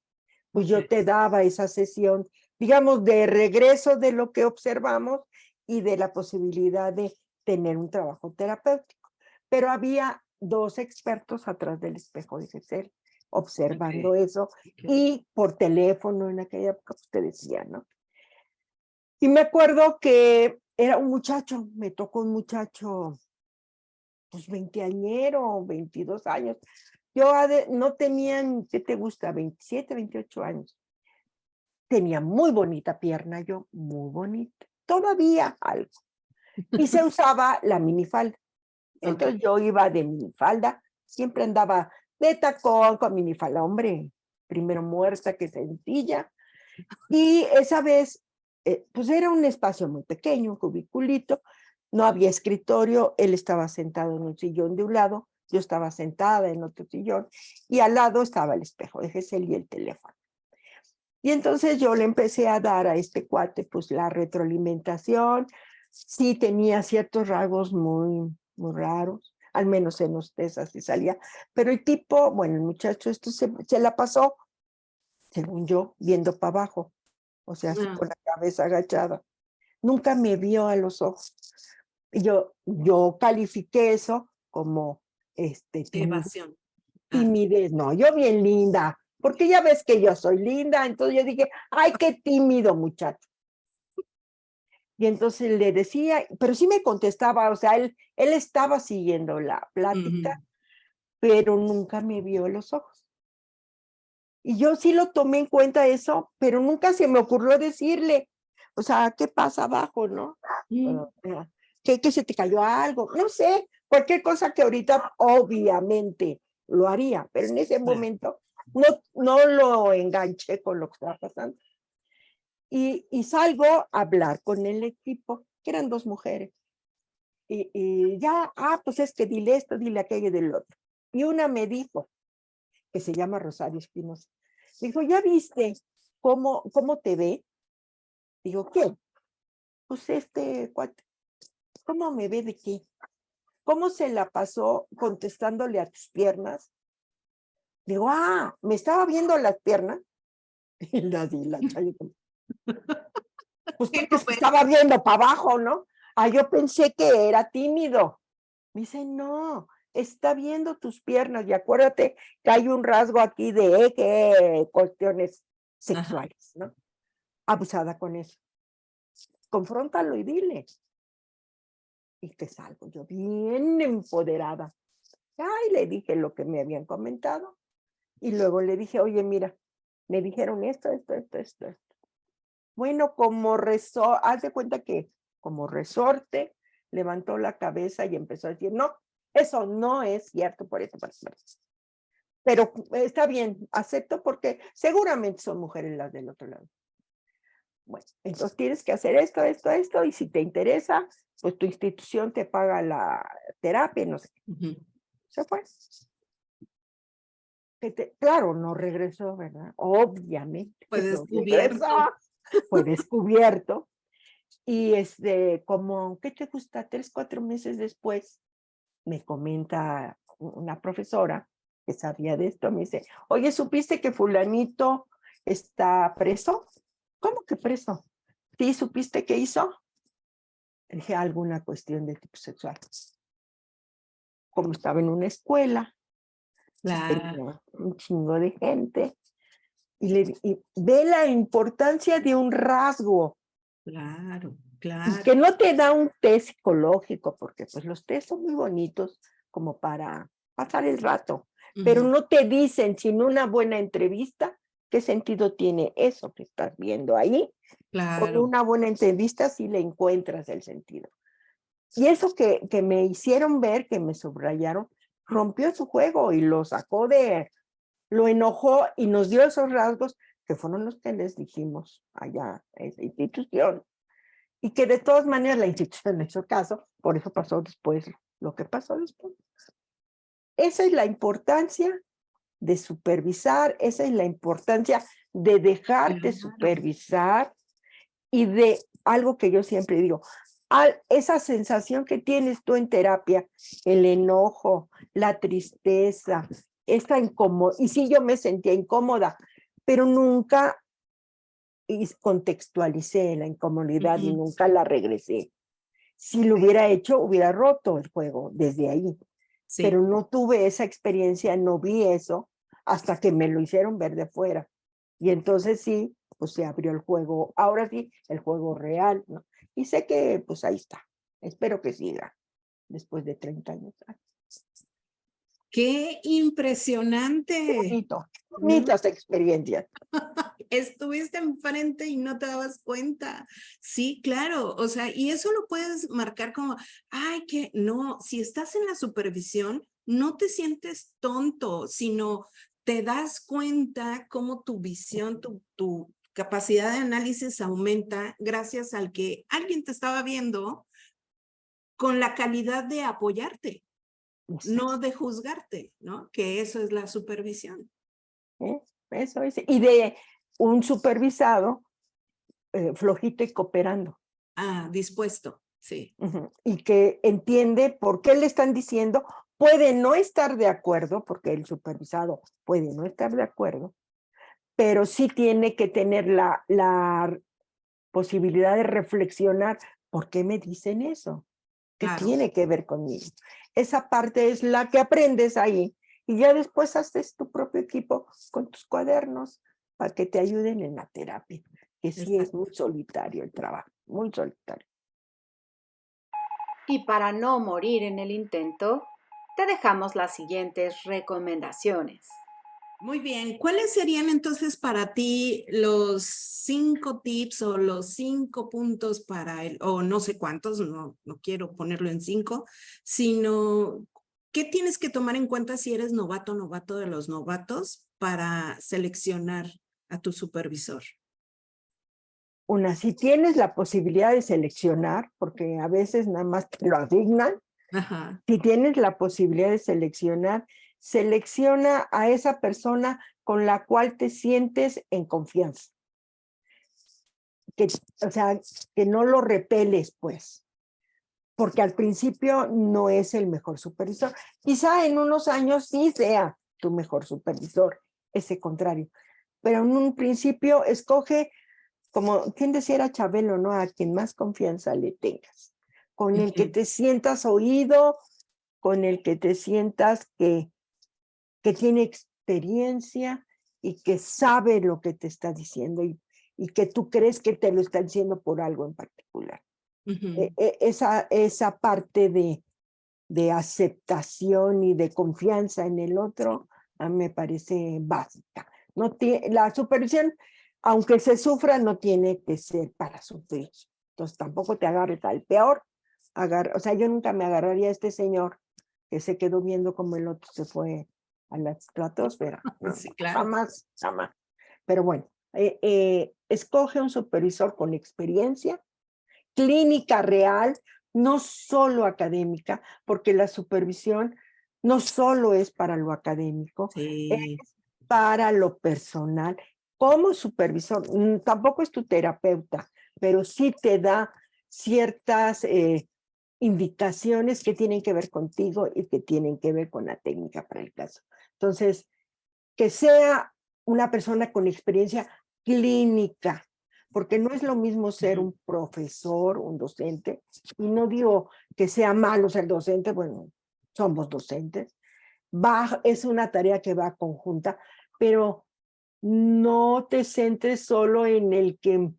pues yo te daba esa sesión, digamos, de regreso de lo que observamos y de la posibilidad de tener un trabajo terapéutico. Pero había 2 expertos atrás del espejo de Gesell observando eso, y por teléfono en aquella época, pues te decía, ¿no? Y me acuerdo que era un muchacho, me tocó un muchacho, pues 20añero, 22 años. Yo no tenían, ¿qué te gusta? 27, 28 años. Tenía muy bonita pierna yo, muy bonita. Todavía algo. Y se usaba la minifalda. Entonces yo iba de minifalda, siempre andaba de tacón con minifalda. Hombre, primero muerta que sencilla. Y esa vez, pues era un espacio muy pequeño, un cubiculito, no había escritorio, él estaba sentado en un sillón de un lado, yo estaba sentada en otro sillón, y al lado estaba el espejo de Gesell y el teléfono. Y entonces yo le empecé a dar a este cuate, pues la retroalimentación. Sí tenía ciertos rasgos muy, muy raros, al menos en los test así salía, pero el tipo, bueno, el muchacho esto se la pasó, según yo, viendo para abajo, o sea, así con la cabeza agachada. Nunca me vio a los ojos. Y yo califiqué eso como Evasión. timidez. No, yo bien linda, porque ya ves que yo soy linda, entonces yo dije, ay, qué tímido muchacho. Y entonces le decía, pero sí me contestaba, o sea, él estaba siguiendo la plática, pero nunca me vio a los ojos. Y yo sí lo tomé en cuenta eso, pero nunca se me ocurrió decirle, o sea, ¿qué pasa abajo, no? ¿Que se te cayó algo? No sé, cualquier cosa que ahorita obviamente lo haría, pero en ese momento no lo enganché con lo que estaba pasando. Y salgo a hablar con el equipo, que eran 2 mujeres. Y ya, pues es que dile esto, dile aquello y del otro. Y una me dijo, que se llama Rosario Espinosa, dijo, ¿ya viste cómo te ve? Digo, ¿qué? Pues cuate, ¿cómo me ve de qué? ¿Cómo se la pasó contestándole a tus piernas? Digo, me estaba viendo las piernas. Y la chayo, pues que estaba viendo para abajo, ¿no? Yo pensé que era tímido. Me dice, no, está viendo tus piernas y acuérdate que hay un rasgo aquí de cuestiones sexuales, ¿no? Abusada con eso. Confróntalo y dile. Y te salgo yo bien empoderada. Ay, le dije lo que me habían comentado. Y luego le dije, oye, mira, me dijeron esto. Bueno, haz de cuenta que como resorte, levantó la cabeza y empezó a decir, no, eso no es cierto por eso. Pero está bien, acepto porque seguramente son mujeres las del otro lado. Bueno, entonces tienes que hacer esto, y si te interesa, pues tu institución te paga la terapia, no sé. Se fue. Claro, no regresó, ¿verdad? Obviamente. Fue No descubierto. regresó. Fue descubierto. Y como, ¿qué te gusta? 3, 4 meses después, me comenta una profesora que sabía de esto, me dice, oye, ¿supiste que fulanito está preso? ¿Cómo que preso? ¿Sí supiste qué hizo? Le dije, alguna cuestión de tipo sexual. Como estaba en una escuela, tenía un chingo de gente, y ve la importancia de un rasgo. Claro. Y que no te da un test psicológico, porque pues los test son muy bonitos como para pasar el rato, pero no te dicen sin una buena entrevista qué sentido tiene eso que estás viendo ahí. Con una buena entrevista sí le encuentras el sentido. Y eso que me hicieron ver, que me subrayaron, rompió su juego y lo sacó lo enojó y nos dio esos rasgos que fueron los que les dijimos allá a esa institución. Y que de todas maneras la institución en ese caso, por eso pasó después lo que pasó después. esa es la importancia de supervisar, esa es la importancia de dejarte Claro. supervisar y de algo que yo siempre digo, esa sensación que tienes tú en terapia, el enojo, la tristeza, esta incómoda, y sí, yo me sentía incómoda, pero nunca contextualicé la incomodidad y nunca la regresé. Si lo hubiera hecho, hubiera roto el juego desde ahí, Sí. pero no tuve esa experiencia, no vi eso hasta que me lo hicieron ver de fuera. Y entonces sí, pues se abrió el juego, ahora sí, el juego real, ¿no? Y sé que pues ahí está, espero que siga después de 30 años. ¡Qué impresionante! Bonito, bonitas experiencias. Estuviste enfrente y no te dabas cuenta. Sí, claro. O sea, y eso lo puedes marcar como, ay, que no, si estás en la supervisión, no te sientes tonto, sino te das cuenta cómo tu visión, tu capacidad de análisis aumenta gracias al que alguien te estaba viendo con la calidad de apoyarte, no de juzgarte, ¿no? Que eso es la supervisión. Eso es. Y de un supervisado flojito y cooperando. Ah, dispuesto, sí. Y que entiende por qué le están diciendo, puede no estar de acuerdo, porque el supervisado puede no estar de acuerdo, pero sí tiene que tener la posibilidad de reflexionar, ¿por qué me dicen eso? ¿Qué Claro. tiene que ver conmigo? Esa parte es la que aprendes ahí y ya después haces tu propio equipo con tus cuadernos para que te ayuden en la terapia, que sí es muy solitario el trabajo, muy solitario. Y para no morir en el intento, te dejamos las siguientes recomendaciones. Muy bien. ¿Cuáles serían entonces para ti los 5 tips o los 5 puntos para el, o no sé cuántos, no quiero ponerlo en 5, sino qué tienes que tomar en cuenta si eres novato de los novatos para seleccionar a tu supervisor? Una, si tienes la posibilidad de seleccionar, porque a veces nada más te lo asignan, Ajá. si tienes la posibilidad de seleccionar, selecciona a esa persona con la cual te sientes en confianza. O sea, que no lo repeles, pues, porque al principio no es el mejor supervisor. Quizá en unos años sí sea tu mejor supervisor, ese contrario, pero en un principio escoge, como quien decía era Chabelo, ¿no? A quien más confianza le tengas, con el que te sientas oído, con el que te sientas que tiene experiencia y que sabe lo que te está diciendo y que tú crees que te lo está diciendo por algo en particular. Esa parte de aceptación y de confianza en el otro a mí me parece básica. La supervisión, aunque se sufra, no tiene que ser para sufrir. Entonces tampoco te agarres al peor. O sea, yo nunca me agarraría a este señor que se quedó viendo como el otro se fue a la estratosfera. No, Sí, claro. jamás, jamás. Pero bueno, escoge un supervisor con experiencia, clínica real, no solo académica, porque la supervisión no solo es para lo académico, Sí. es para lo personal. Como supervisor, tampoco es tu terapeuta, pero sí te da ciertas indicaciones que tienen que ver contigo y que tienen que ver con la técnica para el caso. Entonces, que sea una persona con experiencia clínica, porque no es lo mismo ser un profesor, un docente, y no digo que sea malo ser docente, bueno, somos docentes, es una tarea que va conjunta, pero no te centres solo en el que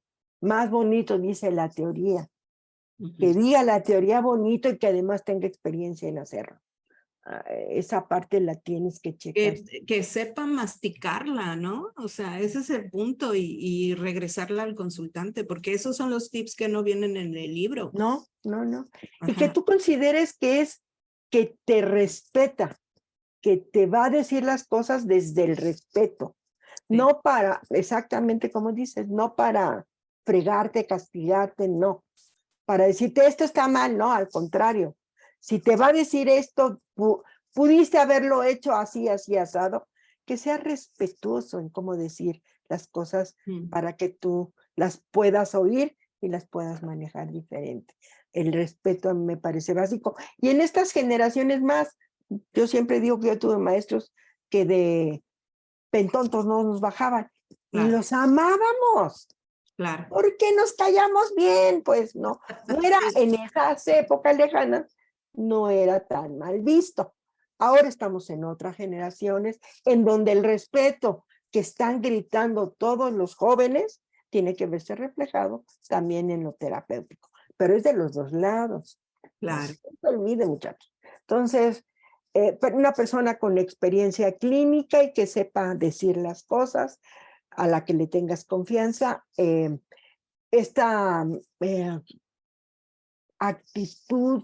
más bonito dice la teoría, que diga la teoría bonito y que además tenga experiencia en hacerlo. Esa parte la tienes que checar. Que sepa masticarla, ¿no? O sea, ese es el punto y regresarla al consultante, porque esos son los tips que no vienen en el libro. No. Ajá. Y que tú consideres que te respeta, que te va a decir las cosas desde el respeto. Sí. No para, exactamente como dices, no para fregarte, castigarte, no. Para decirte esto está mal, no, al contrario. Si te va a decir esto pudiste haberlo hecho así, así, asado, que sea respetuoso en cómo decir las cosas para que tú las puedas oír y las puedas manejar diferente. El respeto a mí me parece básico. Y en estas generaciones más, yo siempre digo que yo tuve maestros que de pentontos no nos bajaban y Claro, los amábamos. claro. Porque nos callamos bien, pues no era Sí. en esas épocas lejanas, no era tan mal visto. Ahora estamos en otras generaciones en donde el respeto que están gritando todos los jóvenes tiene que verse reflejado también en lo terapéutico, pero es de los dos lados. Claro. No se olvide, muchachos. Entonces, una persona con experiencia clínica y que sepa decir las cosas, a la que le tengas confianza, esta actitud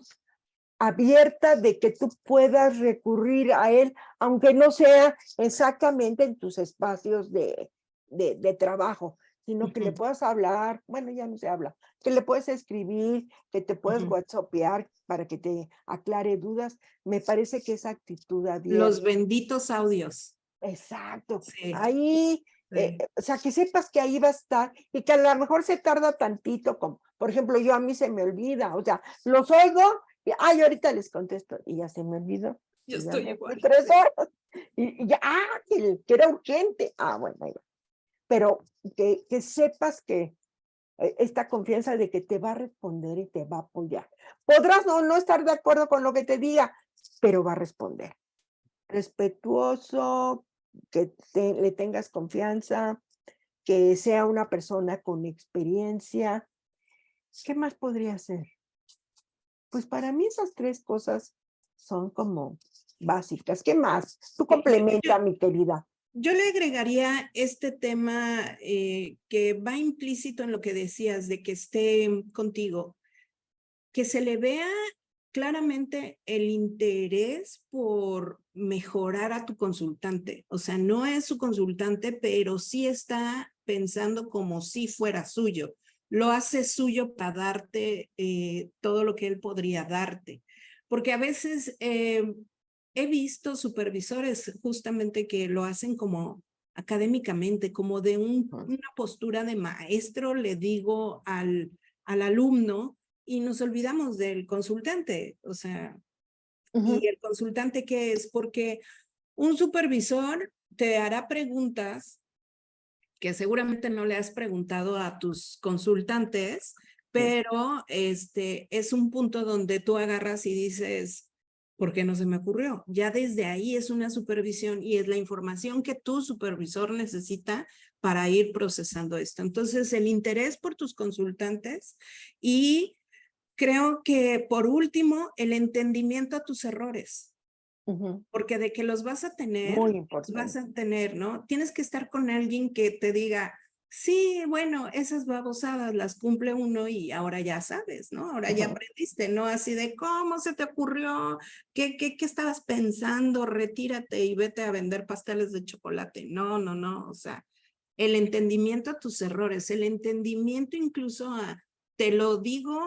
abierta de que tú puedas recurrir a él, aunque no sea exactamente en tus espacios de trabajo, sino que le puedas hablar, bueno, ya no se habla, que le puedes escribir, que te puedes whatsappear para que te aclare dudas. Me parece que esa actitud Los abierta. benditos audios. Exacto. Sí, Ahí, sí. o sea, que sepas que ahí va a estar y que a lo mejor se tarda tantito, como, por ejemplo, yo a mí se me olvida, o sea, los oigo y, ay, ahorita les contesto y ya se me olvidó. Yo Y ya estoy me fui igual. 3 horas y ya, que era urgente. Bueno, ahí va. Pero que sepas que esta confianza de que te va a responder y te va a apoyar. Podrás no estar de acuerdo con lo que te diga, pero va a responder. Respetuoso, que le tengas confianza, que sea una persona con experiencia. ¿Qué más podría ser? Pues para mí esas 3 cosas son como básicas. ¿Qué más? Tú complementa, mi querida. Yo le agregaría este tema que va implícito en lo que decías, de que esté contigo, que se le vea claramente el interés por mejorar a tu consultante. O sea, no es su consultante, pero sí está pensando como si fuera suyo. Lo hace suyo para darte todo lo que él podría darte. Porque a veces he visto supervisores justamente que lo hacen como académicamente, como de una postura de maestro, le digo al alumno, y nos olvidamos del consultante. O sea, ¿y el consultante qué es? Porque un supervisor te hará preguntas que seguramente no le has preguntado a tus consultantes, pero es un punto donde tú agarras y dices, ¿por qué no se me ocurrió? Ya desde ahí es una supervisión y es la información que tu supervisor necesita para ir procesando esto. Entonces, el interés por tus consultantes y creo que por último, el entendimiento a tus errores. Porque de que los vas a tener, Muy los vas importante. a tener, ¿no? Tienes que estar con alguien que te diga, sí, bueno, esas babosadas las cumple uno y ahora ya sabes, ¿no? Ahora ya aprendiste, ¿no? Así de, ¿cómo se te ocurrió? ¿Qué estabas pensando? Retírate y vete a vender pasteles de chocolate. No, no, no, o sea, el entendimiento a tus errores, el entendimiento incluso a, te lo digo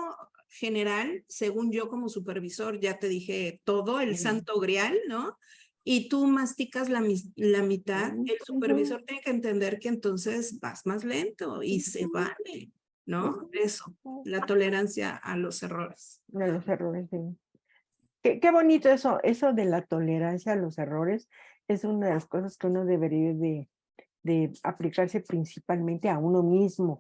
general, según yo como supervisor, ya te dije todo, el santo grial, ¿no? Y tú masticas la mitad, el supervisor tiene que entender que entonces vas más lento y se vale, ¿no? Eso, la tolerancia a los errores. A los errores, sí. Qué bonito eso de la tolerancia a los errores. Es una de las cosas que uno debería de aplicarse principalmente a uno mismo,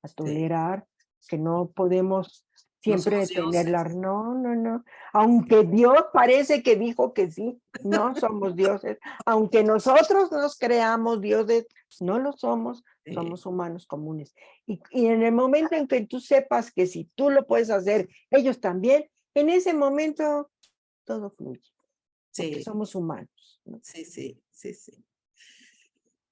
a tolerar, que no podemos No siempre somos tener dioses. no. Aunque Dios parece que dijo que sí, no somos dioses. Aunque nosotros nos creamos dioses, no lo somos, somos humanos comunes. Y en el momento en que tú sepas que si tú lo puedes hacer, ellos también, en ese momento todo fluye, porque Sí, somos humanos, ¿no? sí, sí, sí, sí.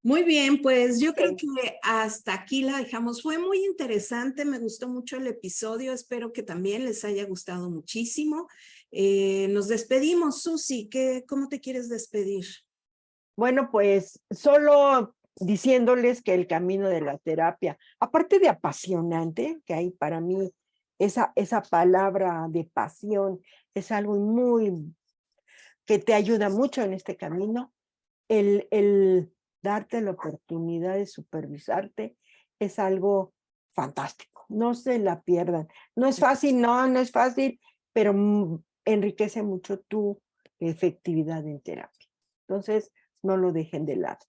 Muy bien, pues yo creo Sí. que hasta aquí la dejamos. Fue muy interesante, me gustó mucho el episodio, espero que también les haya gustado muchísimo. Nos despedimos, Susi, ¿cómo te quieres despedir? Bueno, pues solo diciéndoles que el camino de la terapia, aparte de apasionante, que hay para mí esa palabra de pasión, es algo muy que te ayuda mucho en este camino. El darte la oportunidad de supervisarte es algo fantástico. No se la pierdan. No es fácil, no es fácil, pero enriquece mucho tu efectividad en terapia. Entonces, no lo dejen de lado.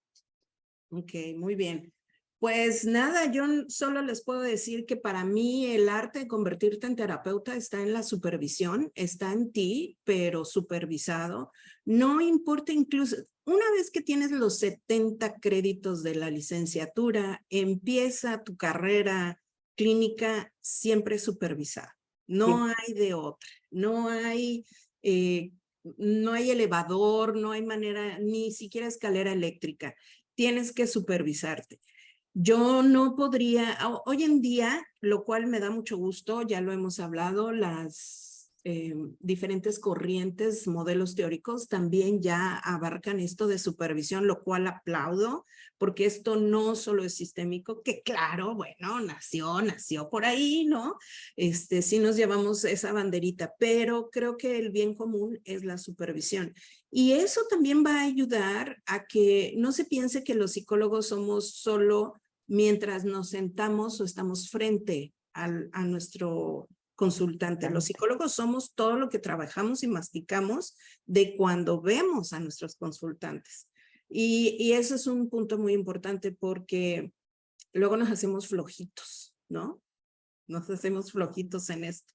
Ok, muy bien. Pues nada, yo solo les puedo decir que para mí el arte de convertirte en terapeuta está en la supervisión, está en ti, pero supervisado. No importa incluso, una vez que tienes los 70 créditos de la licenciatura, empieza tu carrera clínica siempre supervisada. No hay de otra, eh, no hay elevador, no hay manera, ni siquiera escalera eléctrica. Tienes que supervisarte. Yo no podría, hoy en día, lo cual me da mucho gusto, ya lo hemos hablado, las diferentes corrientes, modelos teóricos también ya abarcan esto de supervisión, lo cual aplaudo, porque esto no solo es sistémico, que claro, bueno, nació por ahí, ¿no? Sí nos llevamos esa banderita, pero creo que el bien común es la supervisión. Y eso también va a ayudar a que no se piense que los psicólogos somos solo mientras nos sentamos o estamos frente a nuestro consultante. Los psicólogos somos todo lo que trabajamos y masticamos de cuando vemos a nuestros consultantes. Y eso es un punto muy importante porque luego nos hacemos flojitos, ¿no? Nos hacemos flojitos en esto.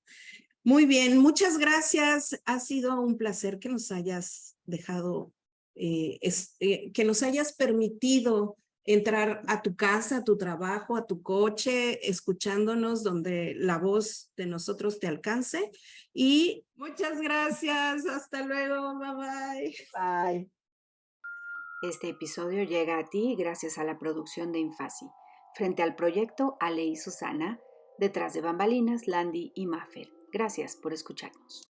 Muy bien, muchas gracias. Ha sido un placer que nos hayas dejado, que nos hayas permitido entrar a tu casa, a tu trabajo, a tu coche, escuchándonos donde la voz de nosotros te alcance. Y muchas gracias. Hasta luego. Bye bye. Bye. Este episodio llega a ti gracias a la producción de Infasi. Frente al proyecto Ale y Susana, detrás de bambalinas, Landy y Maffer. Gracias por escucharnos.